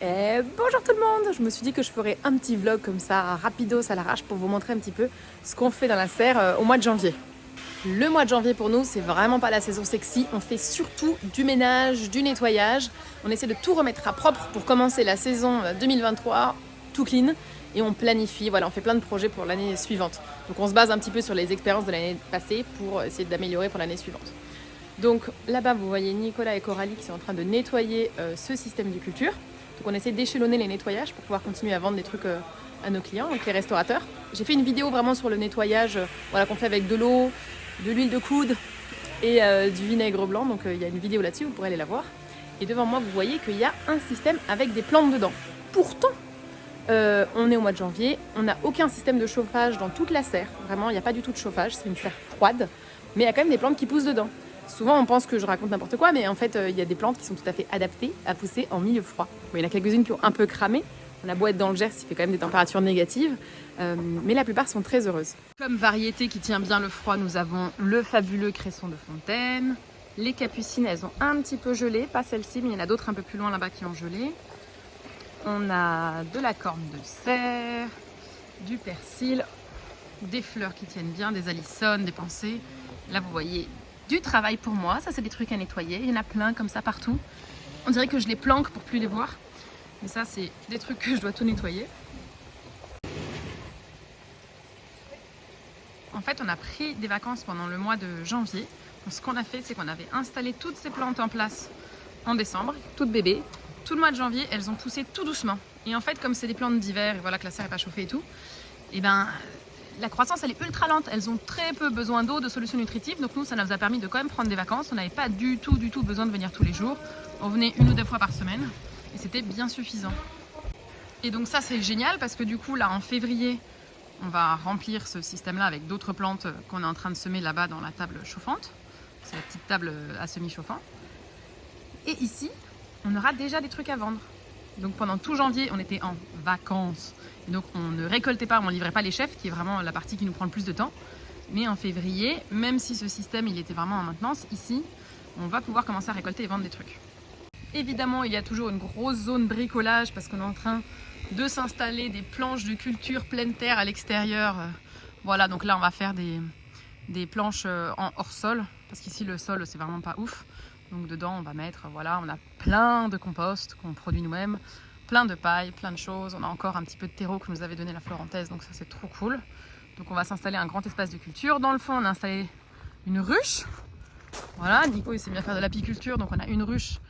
Bonjour tout le monde. Je me suis dit que je ferais un petit vlog comme ça, rapidos à l'arrache, pour vous montrer un petit peu ce qu'on fait dans la serre au mois de janvier. Le mois de janvier pour nous, c'est vraiment pas la saison sexy. On fait surtout du ménage, du nettoyage. On essaie de tout remettre à propre pour commencer la saison 2023 tout clean. Et on planifie, voilà, on fait plein de projets pour l'année suivante. Donc on se base un petit peu sur les expériences de l'année passée pour essayer d'améliorer pour l'année suivante. Donc là-bas, vous voyez Nicolas et Coralie qui sont en train de nettoyer ce système de culture. Donc on essaie d'échelonner les nettoyages pour pouvoir continuer à vendre des trucs à nos clients, donc les restaurateurs. J'ai fait une vidéo vraiment sur le nettoyage voilà, qu'on fait avec de l'eau, de l'huile de coude et du vinaigre blanc. Donc il y a une vidéo là-dessus, vous pourrez aller la voir. Et devant moi, vous voyez qu'il y a un système avec des plantes dedans. Pourtant, on est au mois de janvier, on n'a aucun système de chauffage dans toute la serre. Vraiment, il n'y a pas du tout de chauffage, c'est une serre froide. Mais il y a quand même des plantes qui poussent dedans. Souvent, on pense que je raconte n'importe quoi, mais en fait, il y a des plantes qui sont tout à fait adaptées à pousser en milieu froid. Bon, il y en a quelques-unes qui ont un peu cramé. On a beau être dans le Gers, il fait quand même des températures négatives, mais la plupart sont très heureuses. Comme variété qui tient bien le froid, nous avons le fabuleux cresson de fontaine. Les capucines, elles ont un petit peu gelé, pas celle-ci, mais il y en a d'autres un peu plus loin là-bas qui ont gelé. On a de la corne de serre, du persil, des fleurs qui tiennent bien, des allisonnes, des pensées. Là, vous voyez du travail pour moi. Ça, c'est des trucs à nettoyer. Il y en a plein comme ça partout. On dirait que je les planque pour plus les voir. Mais ça, c'est des trucs que je dois tout nettoyer. En fait, on a pris des vacances pendant le mois de janvier. Donc, ce qu'on a fait, c'est qu'on avait installé toutes ces plantes en place en décembre, toutes bébés. Tout le mois de janvier, elles ont poussé tout doucement. Et en fait, comme c'est des plantes d'hiver, et voilà que la serre n'est pas chauffée et tout, et ben la croissance elle est ultra lente, elles ont très peu besoin d'eau, de solutions nutritives, donc nous ça nous a permis de quand même prendre des vacances, on n'avait pas du tout besoin de venir tous les jours, on venait 1 ou 2 fois par semaine et c'était bien suffisant. Et donc ça c'est génial parce que du coup là en février on va remplir ce système là avec d'autres plantes qu'on est en train de semer là-bas dans la table chauffante, c'est la petite table à semi-chauffant, et ici on aura déjà des trucs à vendre. Donc pendant tout janvier on était en vacances. Et donc on ne récoltait pas, on ne livrait pas les chefs, qui est vraiment la partie qui nous prend le plus de temps. Mais en février, même si ce système il était vraiment en maintenance, ici, on va pouvoir commencer à récolter et vendre des trucs. Évidemment, il y a toujours une grosse zone bricolage parce qu'on est en train de s'installer des planches de culture pleine terre à l'extérieur. Voilà, donc là on va faire des planches en hors sol, parce qu'ici le sol c'est vraiment pas ouf. Donc dedans on va mettre, voilà, on a plein de compost qu'on produit nous-mêmes, plein de paille, plein de choses. On a encore un petit peu de terreau que nous avait donné la Florentaise, donc ça c'est trop cool. Donc on va s'installer un grand espace de culture. Dans le fond on a installé une ruche. Voilà, Nico il sait bien faire de l'apiculture, donc on a une ruche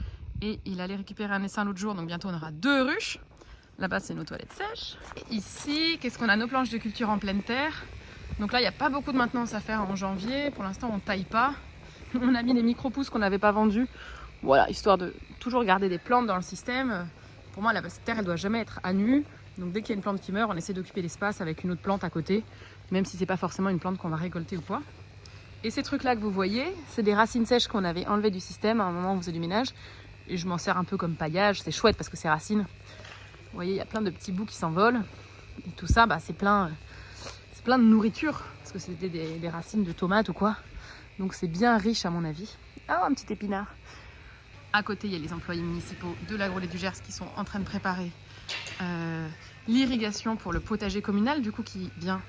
et il allait récupérer un essaim l'autre jour, donc bientôt on aura 2 ruches. Là-bas c'est nos toilettes sèches. Et ici, qu'est-ce qu'on a? Nos planches de culture en pleine terre. Donc là il n'y a pas beaucoup de maintenance à faire en janvier, pour l'instant on taille pas. On a mis les micro-pousses qu'on n'avait pas vendus, voilà, histoire de toujours garder des plantes dans le système. Pour moi, la terre, elle doit jamais être à nu. Donc dès qu'il y a une plante qui meurt, on essaie d'occuper l'espace avec une autre plante à côté, même si c'est pas forcément une plante qu'on va récolter ou quoi. Et ces trucs-là que vous voyez, c'est des racines sèches qu'on avait enlevées du système à un moment où on faisait du ménage. Et je m'en sers un peu comme paillage, c'est chouette parce que ces racines, vous voyez, il y a plein de petits bouts qui s'envolent. Et tout ça, bah, c'est plein de nourriture, parce que c'était des racines de tomates ou quoi. Donc c'est bien riche à mon avis. Ah, un petit épinard. À côté, il y a les employés municipaux de l'Agrolait du Gers qui sont en train de préparer l'irrigation pour le potager communal, du coup qui vient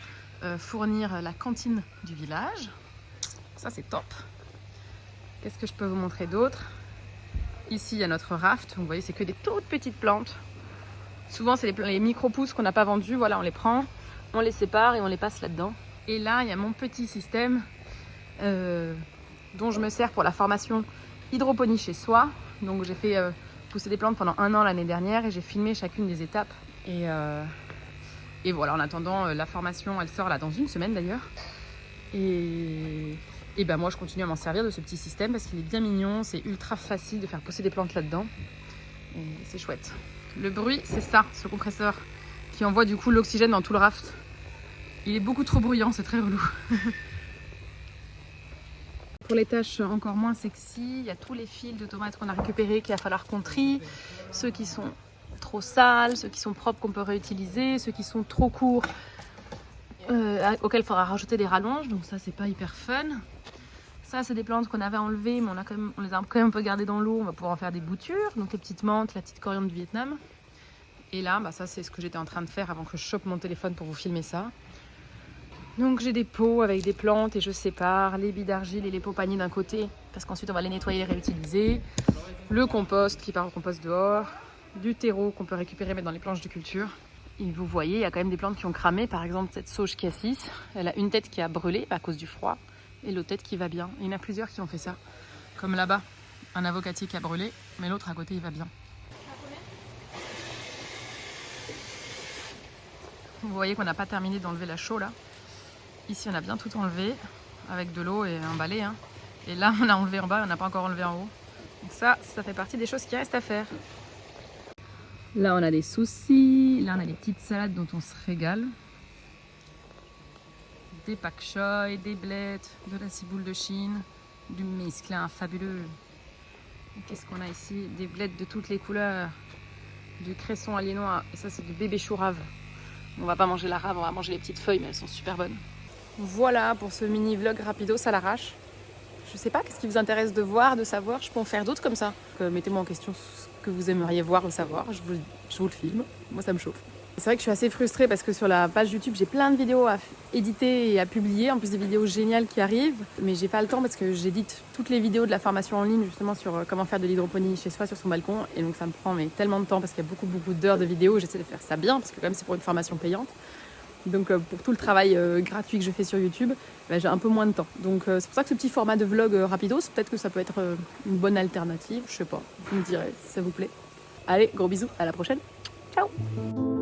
fournir la cantine du village. Ça c'est top. Qu'est-ce que je peux vous montrer d'autre? Ici il y a notre raft, vous voyez c'est que des toutes petites plantes. Souvent c'est les micro-pousses qu'on n'a pas vendues, voilà on les prend, on les sépare et on les passe là-dedans. Et là il y a mon petit système dont je me sers pour la formation hydroponie chez soi. Donc j'ai fait pousser des plantes pendant 1 an l'année dernière et j'ai filmé chacune des étapes. Et voilà, en attendant, la formation, elle sort là dans 1 semaine d'ailleurs. Et ben moi, je continue à m'en servir de ce petit système parce qu'il est bien mignon. C'est ultra facile de faire pousser des plantes là-dedans. Et c'est chouette. Le bruit, c'est ça, ce compresseur qui envoie du coup l'oxygène dans tout le raft. Il est beaucoup trop bruyant, c'est très relou. Pour les tâches encore moins sexy, il y a tous les fils de tomates qu'on a récupérés qu'il va falloir qu'on trie. Ceux qui sont trop sales, ceux qui sont propres qu'on peut réutiliser, ceux qui sont trop courts auxquels il faudra rajouter des rallonges. Donc ça c'est pas hyper fun. Ça c'est des plantes qu'on avait enlevées mais on les a quand même un peu gardées dans l'eau. On va pouvoir en faire des boutures. Donc les petites menthes, la petite coriandre du Vietnam. Et là, ça c'est ce que j'étais en train de faire avant que je chope mon téléphone pour vous filmer ça. Donc j'ai des pots avec des plantes et je sépare les billes d'argile et les pots paniers d'un côté parce qu'ensuite on va les nettoyer et les réutiliser. Le compost qui part au compost dehors, du terreau qu'on peut récupérer mettre dans les planches de culture. Et vous voyez, il y a quand même des plantes qui ont cramé. Par exemple, cette sauge cassis, elle a une tête qui a brûlé à cause du froid et l'autre tête qui va bien. Il y en a plusieurs qui ont fait ça. Comme là-bas, un avocatier qui a brûlé, mais l'autre à côté, il va bien. Vous voyez qu'on n'a pas terminé d'enlever la chaux là. Ici, on a bien tout enlevé avec de l'eau et un balai. Hein. Et là, on a enlevé en bas, on n'a pas encore enlevé en haut. Donc ça fait partie des choses qui restent à faire. Là, on a des soucis. Là, on a des petites salades dont on se régale. Des pak choy, des blettes, de la ciboule de Chine, du mesclun fabuleux. Qu'est-ce qu'on a ici? Des blettes de toutes les couleurs. Du cresson aliénois. Et ça, c'est du bébé chou rave. On va pas manger la rave, on va manger les petites feuilles, mais elles sont super bonnes. Voilà pour ce mini vlog rapidos à l'arrache. Je sais pas, qu'est-ce qui vous intéresse de voir, de savoir? Je peux en faire d'autres comme ça. Mettez-moi en question ce que vous aimeriez voir ou savoir. Je vous le filme. Moi, ça me chauffe. C'est vrai que je suis assez frustrée parce que sur la page YouTube, j'ai plein de vidéos à éditer et à publier, en plus des vidéos géniales qui arrivent. Mais j'ai pas le temps parce que j'édite toutes les vidéos de la formation en ligne justement sur comment faire de l'hydroponie chez soi sur son balcon. Et donc ça me prend tellement de temps parce qu'il y a beaucoup d'heures de vidéos. J'essaie de faire ça bien parce que quand même c'est pour une formation payante. Donc pour tout le travail gratuit que je fais sur YouTube, j'ai un peu moins de temps. Donc c'est pour ça que ce petit format de vlog rapidos, peut-être que ça peut être une bonne alternative. Je sais pas, vous me direz si ça vous plaît. Allez, gros bisous, à la prochaine. Ciao!